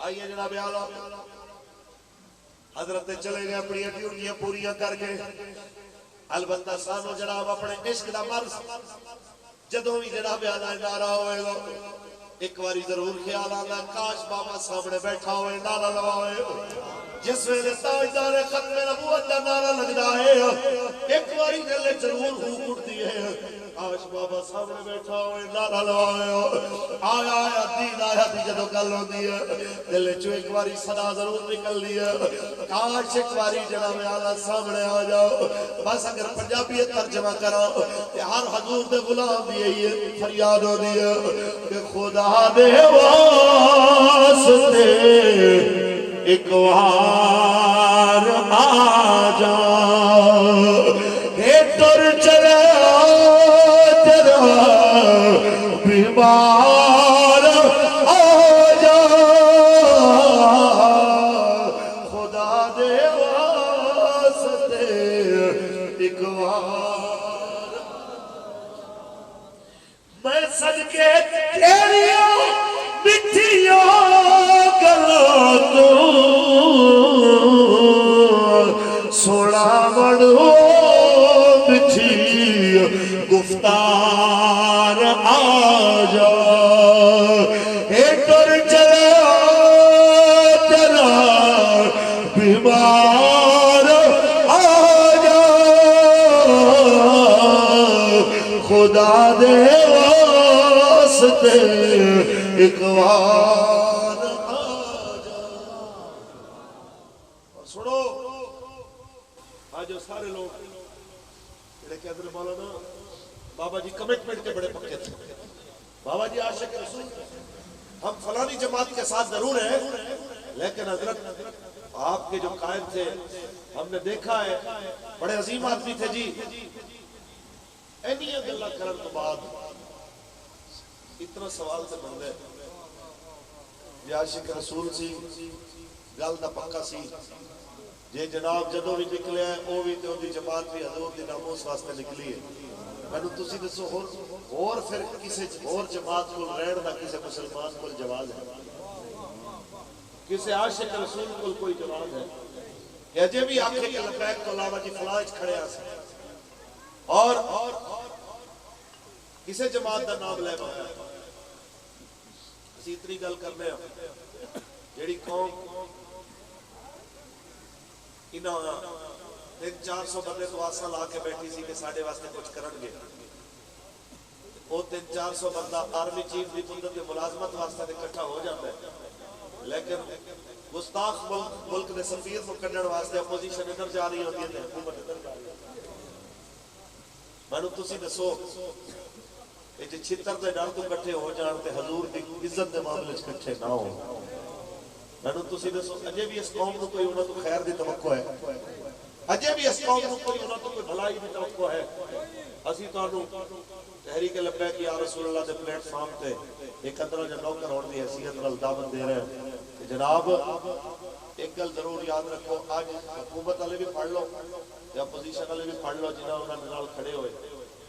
آئیے جناب اعلیٰ حضرت چلے گئے اپنی ڈیوٹیاں پوریاں کر کے. البتہ سانو جناب اپنے عشق دا مرض جدوں بھی جناب اعلیٰ نعرہ ہوئے گا ایک باری ضرور خیال آنا کاش بابا سامنے بیٹھا ہوئے نعرہ لگائے. جس ویلے تاجدار ختم نبوت دا نعرہ لگدا ہے ایک باری دل ضرور ہوک اٹھدی ہے کاش بابا سامنے بیٹھا ہوئے نعرہ لگائے. آیا آیا دین آیا دی جدوں گل ہوندی ہے دل چوں ایک باری صدا ضرور نکلدی ہے کاش ایک باری جناب اعلیٰ سامنے آ جاؤ. بس اگر پنجابی ترجمہ کراں تے ہر حضور دے غلام دی یہ فریاد ہوندی ہے کہ خدا دے واسطے ایک وار آ جا تر چلا تیرا بیمار آ جا خدا دے واسطے ایک وار میں صدقے تیریاں مٹھیاں سوڑا بڑو مٹھی گفتار آ جا ٹر چلا چلا بیمار آ جا خدا دے واسطے ایک بار سنو آج سارے لوگ جڑے کہتے ہیں مولانا بابا جی کمٹمنٹ کے بڑے پکے تھے، بابا جی عاشق رسول ہم فلانی جماعت کے ساتھ ضرور ہیں لیکن حضرت آپ کے جو قائد تھے ہم نے دیکھا ہے بڑے عظیم آدمی تھے جی. اینی گلاں کرن تو بعد اتنا سوال سے بندے یہ عاشق رسول سی گل دا پکا سی جے جناب جدوں بھی نکلے ہیں وہ بھی تے دی جماعت بھی حضور دی ناموس واسطے نکلی ہے. مینوں تسی دسو اور پھر کسی اور جماعت کو رہن دا کسی مسلمان کو جواز ہے؟ کسی عاشق رسول کو کوئی جواز ہے کہ اجے بھی آکھے کہ لبیک تو علاوہ جی فلاں وچ کھڑے ہاں اور کسی جماعت دا نام لے بایا اسی اتنی گل کرنے ہیں جیڑی قوم انہاں 300-400 بندے تو آسا لا کے بیٹھی سی کہ ساڑھے واسطے کچھ کرن گے وہ 300-400 بندہ آرمی چیف دی بندت کے ملازمت واسطے اکٹھا ہو جاتا ہے لیکن گستاخ ملک نے سفیر کو کڈن واسطے اپوزیشن ادھر جا رہی ہوتی ہے، حکومت ادھر جا رہی ہے۔ مینوں تسی دسو کہ جے چھتر دے ڈر تو کٹھے ہو جان تے حضور دی عزت دے معاملے وچ کٹھے نہ ہو، مینوں تسی دسو اجے بھی اس قوم کو کوئی انہاں تو خیر دی توقع ہے، اجے بھی اس قوم کو کوئی انہاں تو کوئی بھلائی دی توقع ہے۔ اسی تانوں تحریک لبیک یا رسول اللہ دے پلیٹ فارم تے ایک اندر جو نوکر ہون دی حیثیت نال دعوت دے رہے ہیں کہ جناب ایک گل ضرور یاد رکھو، آج حکومت والے بھی پڑھ لو یا اپوزیشن والے بھی پڑھ لو، جنہاں انہاں دے نال کھڑے ہوئے،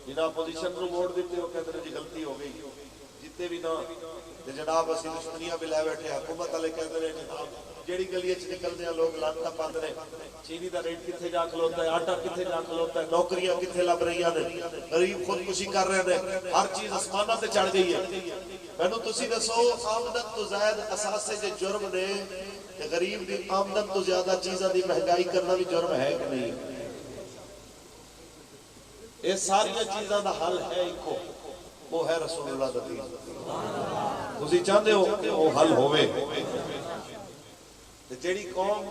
جنہاں اپوزیشن نو ووٹ دیتے وہ کہتے ہیں جی غلطی ہو گئی، جیتے بھی نہ تے جناب اسی دشمنیاں بھی لے بیٹھے، حکومت والے کہتے ہیں جناب جیڑی گلی وچ نکلدے ہیں لوگ لانتا پاندے نے، چینی دا ریٹ کتھے جا کھلوتا ہے، آٹا کتھے جا کھلوتا ہے، نوکریاں کتھے لب رہی ہیں، غریب خودکشی کر رہے ہیں، ہر چیز آسماناں تے چڑھ گئی ہے۔ مینوں تسی دسو آمدن تو زائد اثاثے جے جرم نے کہ غریب دی آمدن تو زیادہ چیزاں دی مہنگائی کرنا بھی جرم ہے کہ نہیں؟ یہ ساری چیزاں دا حل ہے ایکو، وہ ہے رسول اللہ دا دین۔ تسی چاہتے ہو کہ وہ حل ہوئے، جیڑی قوم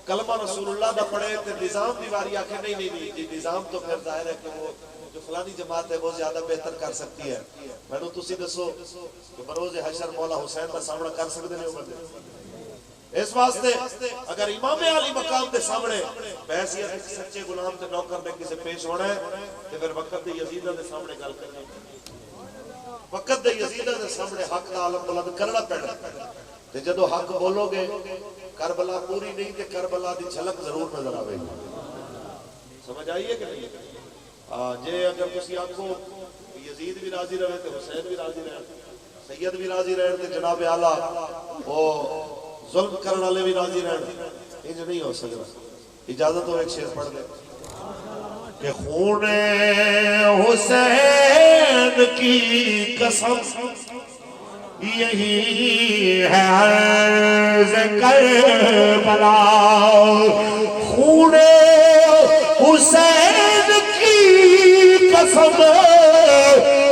کلمہ رسول اللہ دا پڑھے تے نظام دیواری آکھے نہیں نہیں نہیں جی نظام تو پھر ظاہر ہے کہ وہ جو فلانی جماعت ہے وہ زیادہ بہتر کر سکتی ہے۔ میں نے تسی دسو کہ بروز حشر مولا حسین دا سامنا کر سکتے ہیں بندے؟ اس واسطے اگر امام علی مقام دے سامنے بحیثیت سچے غلام تے نوکر نے کسے پیش ہونا ہے تے پھر وقت دے یزیدہ دے سامنے گل کرنی، وقت دے یزیدہ دے سامنے حق دا عالم بلند کرنا پڑنا، تے جدو حق بولو گے کربلا پوری نہیں تے کربلا دی جھلک ضرور نظر آئے گی۔ سمجھ آئیے کہ نہیں؟ جے اگر کسی آنکھو یزید بھی راضی رہے تے حسین بھی راضی رہے، سید بھی راضی رہے تے جناب اعلیٰ وہ ظلم کرنے والے بھی راضی رہے، انج نہیں ہو سکتا۔ اجازت ہو ایک شعر پڑھ دے کہ خون حسین کی قسم یہی ہے عرض کربلا، خون حسین کی قسم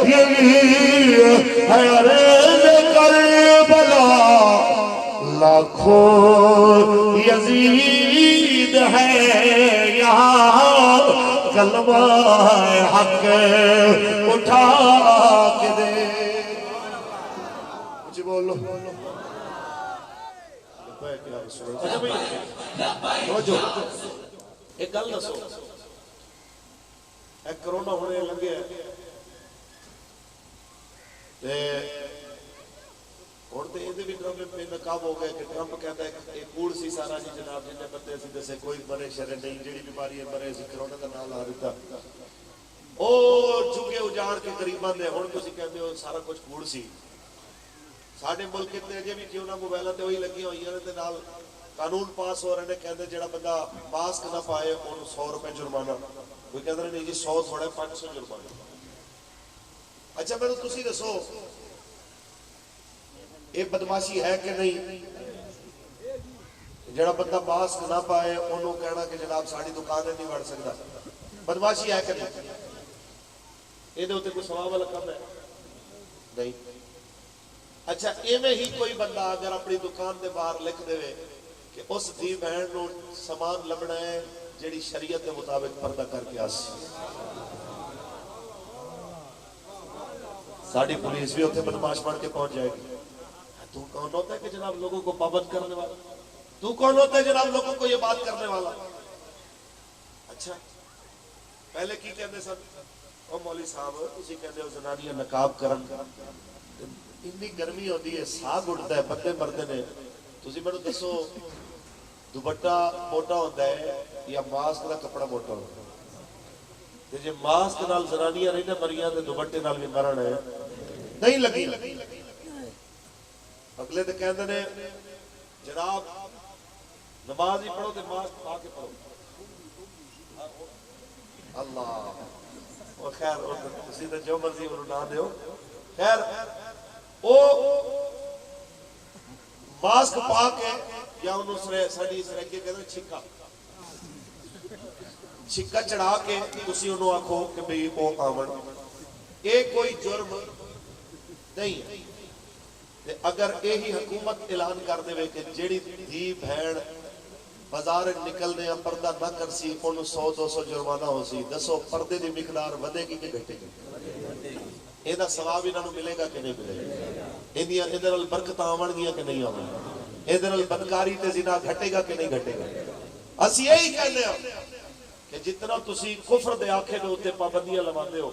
یہی ہے عرض کربلا، لاکھوں یزید ہے یہاں کلمہ حق اٹھا کے دے، بولو ایک گل دسو، ایک کرونا ہونے لگے ہوں تو یہ بھی ڈرامے بے نقاب ہو گئے کہ ٹرمپ کہتا ہے کہ کوڑ سی سارا جی جناب جن بندے سی دسے کوئی مرے شرے نہیں، جیڑی بیماری ہے مرے سی کرونا کا نام لا دیتا، او چکے اجاڑ کے غریباں دے ہن تسی کہندے ہو سارا کچھ کوڑ سی۔ ساڈے ملک اتنے اجے بھی کیوں نہ موبائلاں تے وہی لگی ہوئی ہیں تے نال قانون پاس ہو رہے ہیں، کہندے جڑا بندہ ماسک نہ پائے اونوں 100 روپے جرمانہ، کوئی کہندے نہیں جی 100 تھوڑا 500 جرمانہ۔ اچھا مینوں تسی دسو یہ بدماشی ہے کہ نہیں؟ جڑا بندہ ماسک نہ پائے انہوں کہنا کہ جناب ساڑی دکانیں نہیں بڑھ سکتا، بدماشی ہے کہ نہیں؟ یہ دے ہوتے کوئی ثواب والا کم ہے نہیں۔ اچھا ایویں ہی کوئی بندہ اگر اپنی دکان دے باہر لکھ دے کہ اس دی بہن نو سامان لبنا ہے جڑی شریعت کے مطابق پردہ کر کے آسی، ساڑی پولیس بھی ہوتے بدماش بن کے پہنچ جائے گی۔ تو کون ہوتا ہے کہ جناب لوگوں کو پابند کرنے والا؟ تو کون ہوتا ہے جناب لوگوں کو یہ بات کرنے والا؟ اچھا پہلے کی کہتے سن او مولوی صاحب تسی کہتے ہو زنانیاں نقاب کرن، اتنی گرمی ہوتی ہے ساگ اٹھتا ہے بندے مردے نے، تسی مینوں دسو دوپٹہ موٹا ہوتا ہے یا ماسک دا کپڑا موٹا ہوتا ہے؟ تے جے ماسک نال زنانیاں رہنے مریاں تے دوپٹے نال بھی مرن ہے نہیں لگی۔ اگلے تے کہندے نے جناب نماز ہی پڑھو تے ماسک پا کے پڑھو، اللہ وہ خیر تسی تے جو مرضی انہوں نہ دیو، خیر او ماسک پا کے یا انہوں ساڑی سرکے کہتے ہیں چھکا چھکا چڑھا کے تسی انہوں آکھو کہ بھئی او آمن، ایک کوئی جرم نہیں ہے۔ تے اگر یہی حکومت اعلان کر دے کہ جیڑی دھی بہن بازار نکلنے پردہ نہ کر سی انہوں 100-200 جرمانہ ہو سی، دسو پردے دی مقدار ودے گی کہ گھٹے گی؟ یہ ثواب انہوں ملے گا کہ نہیں ملے گا؟ یہ برکت آون گیا کہ نہیں آون گیا؟ یہ بدکاری تے زنا گھٹے گا کہ نہیں گھٹے گا؟ اسی یہی کہنے ہیں کہ جتنا تسی کفر دے آنکھے دے ہوتے پابندیاں لواندے ہو،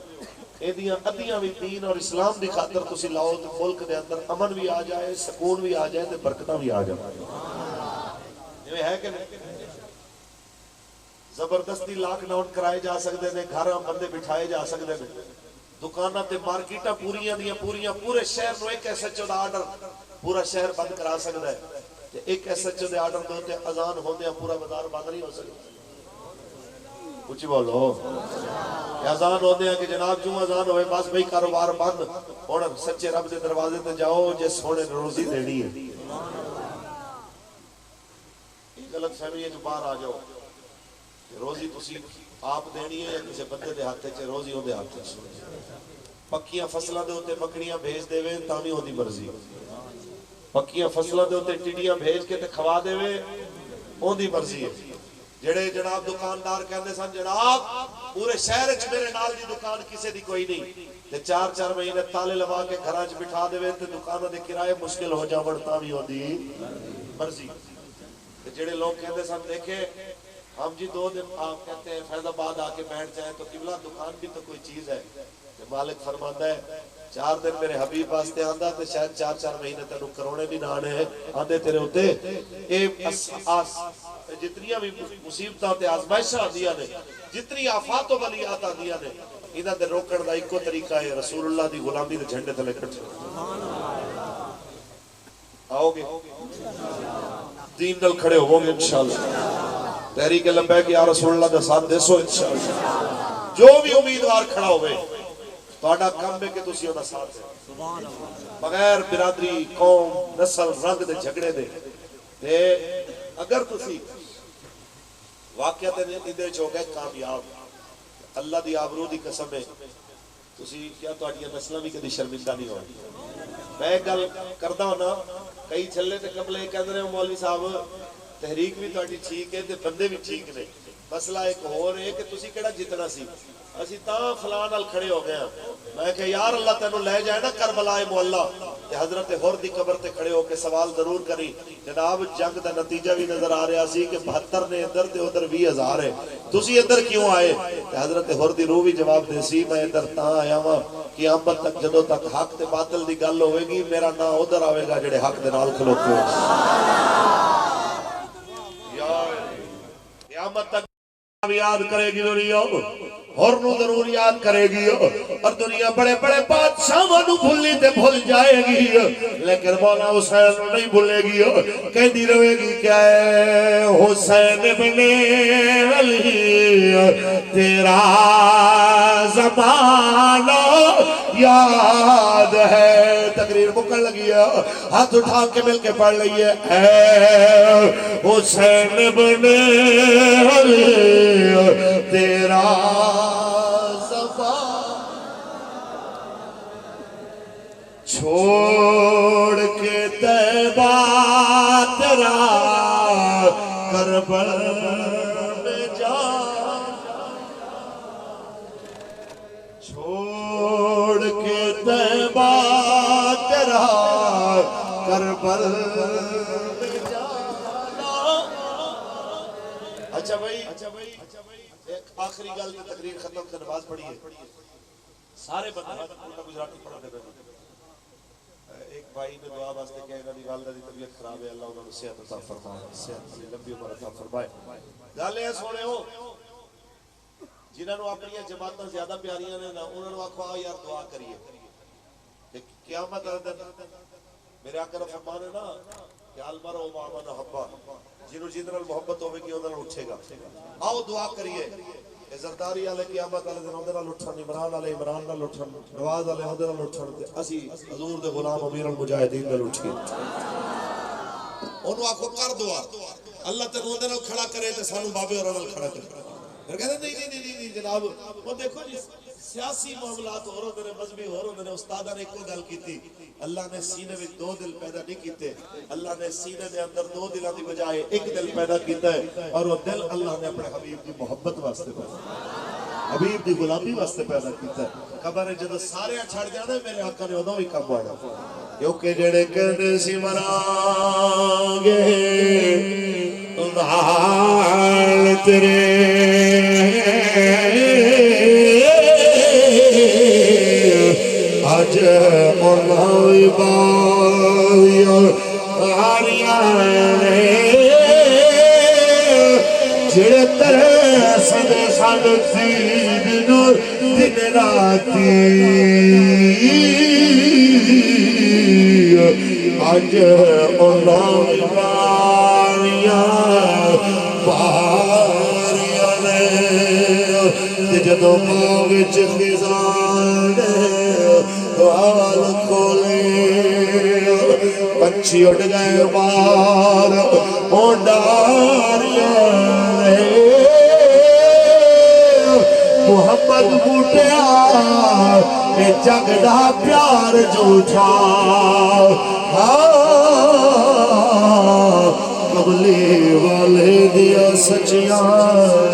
ایدیاں ادیاں بھی دین اور اسلام دی خاطر تسی لاؤ تو ملک دے اندر امن بھی آ جائے، سکون بھی آ جائے تے برکتاں بھی آ جائے۔ یہ ہے کہ نہیں؟ زبردستی لاک ڈاؤن کرائے جا سکتے ہیں، گھر بندے بٹھائے جا سکتے ہیں، دکاناں تے مارکیٹاں پوریاں دیاں پوریاں، پورے شہر نو ایک SHO دا آرڈر پورا شہر بند کرا سکتا ہے، تے ایک SHO دے آرڈر دے ہوتے اذان ہوندے پورا بازار بند نہیں ہو سکتا۔ کچھ بولو کہ اذان ہوندے ہیں کہ جناب کیوں اذان ہوئے بس بھئی کاروبار بند، اور سچے رب دے دروازے تے جاؤ جس سونے روزی دینی ہے۔ غلط فہمی ہے کہ باہر آ جاؤ، روزی تسی آپ دینی ہے یا کسی بندے دے ہاتھ چ روزی ہوندے ہاتھ چ۔ پکیاں فصلاں دے اوتے مکڑیاں بھیج دیوے تاں بھی اودی مرضی، پکیاں فصلاں دے اوتے ٹڈیاں بھیج کے تے کھوا دیوے اودی مرضی ہے۔ جڑے جناب دکاندار کہندے سن جناب پورے شہر وچ میرے نال دی دکان کسے دی کوئی نہیں، تے 4-4 مہینے تالے لوا کے گھراں وچ بٹھا دیوے تے دکاناں دے کرائے مشکل ہو جاون تاں بھی اودی مرضی۔ جڑے لوگ کہتے سن دیکھے ہم جی 2 دن آپ کہتے ہیں فیض آباد آ کے بیٹھ جائیں تو قبلہ دکان بھی تو کوئی چیز ہے، کہ مالک فرماتا ہے 4 دن میرے حبیب واسطے آندا تو شاید 4-4 مہینے تینوں کروڑے بھی نہ آنے ہیں آندے تیرے ہوتے۔ جتنیاں بھی مصیبتاں تے آزمائشاں آندیاں نے، جتنی آفات و بلیات آندیاں نے، انہاں دے روکن دا ایکو طریقہ ہے رسول اللہ دی غلامی دے جھنڈے تلے کٹھے آؤ گے، دین نال کھڑے ہو گے انشاءاللہ، تحریک لبیک یا رسول اللہ دا ساتھ دے سو انشاءاللہ۔ جو بھی امیدوار کھڑا ہوئے تہاڈا کم ہے کہ تسی انہاں ساتھ دے، بغیر برادری قوم نسل رنگ دے جھگڑے دے، تے اگر تسی واقعات اندے چ ہو گئے کامیاب، اللہ دی آبرو دی قسم ہے تسی کیا تہاڈیاں نسلاں بھی کدی شرمندہ نہیں ہوئی۔ میں ایک گل کردا ہونا، کئی چھلے تے قبلے کہندے نے مولوی صاحب تحریک بھی تہاڈی ٹھیک ہے تے بندے بھی ٹھیک نے، مسئلہ ایک اور ہے کہ تسی کیڑا جتنا سی، اسی تاں فلاں نال کھڑے ہو گئے ہیں۔ میں کہ یار اللہ تینوں لے جائے نا کربلا معلّہ تے حضرت ہور دی قبر تے کھڑے ہو کے سوال ضرور کری جناب جنگ دا نتیجہ بھی نظر آ رہا سی کہ 72 نے ادھر تے ادھر 20,000 ہے، تسی ادھر کیوں آئے؟ تے حضرت ہور دی روح بھی جواب دے سی میں ادھر تاں آیا ہاں قیامت تک جدوں تک حق تے باطل دی گل ہوے گی میرا نام ادھر آوے گا جڑے حق دے نال کھلوتے ہو۔ قیامت تک یاد کرے گی دنیا اور نو ضرور یاد کرے گی، اور دنیا بڑے بڑے بادشاہاں نو بھولی تے بھول جائے گی لیکن مولا حسین نو نہیں بھولے گی، کہندی رہے گی کیا ہے حسین ابن علی تیرا زمانہ یاد ہے۔ تقریر مکن لگی ہے، ہاتھ اٹھا کے مل کے پڑھ لئیے، اے حسین ابن علی تیرا چھوڑ کے طیبہ تیرا کربل میں جا، چھوڑ کے طیبہ تیرا کربل میں جانا۔ اچھا بھائی ایک آخری گل کی تقریر ختم سے نماز پڑھی ہے، سارے بندے گجراتی پڑھ دے۔ ایک بھائی نے دعا واسطے کہا انہاں دی والدہ دی طبیعت خراب ہے، اللہ انہاں نوں صحت عطا فرمائے، صحت علی لمبی عمر عطا فرمائے۔ گل اے سونےو جنہاں نوں اپنی جماعتاں زیادہ پیاریاں نے نا انہاں نوں آکھو آ یار دعا کریے کہ قیامت والے دن میرے آقا نے فرمایا نا کہ المرء مع من احب، جنوں جن نال محبت ہوے گی انہاں نال اٹھے گا، آؤ دعا کریے کہ زرداری والے قیامت والے دن اودے نال اٹھن، عمران والے عمران نال اٹھن، نواز والے اودے نال اٹھن تے اسی حضور دے غلام امیر المجاہدین نال اٹھیے۔ اونوں آکھو کر دعا اللہ تینوں اودے نال کھڑا کرے تے سانوں بابے ہوراں نال کھڑا کرے۔ پھر کہندے نہیں جناب وہ دیکھو جی سیاسی معاملات ہو رہے نے، مذہبی ہو رہے نے، استادہ نے ایک گل کی تھی، اللہ نے سینے میں دو دل پیدا نہیں کیتے، اللہ نے سینے دے اندر دو دلوں کی بجائے ایک دل پیدا کیتا ہے، اور وہ دل اللہ نے اپنے حبیب کی محبت واسطے پیدا، حبیب دی غلامی واسطے پیدا کیتا ہے۔ خبر ہے جدو سارے چھڑ جانے میرے آقا نے ادوں ہی کم آنا، کیونکہ جڑے کہنے سی مران گے نال تیرے آج مولوی باویوں آریاں جڑے ترس دے سن دین دن راتی آج مولوی باویاں باریاں نے جدو ماں وچ خزان وال کھولے پنچھی اڑ گئے بار اونڈاریاں محمد بوٹیا اے جگ دا پیار جھوٹا قبلے والے دیا سچیاں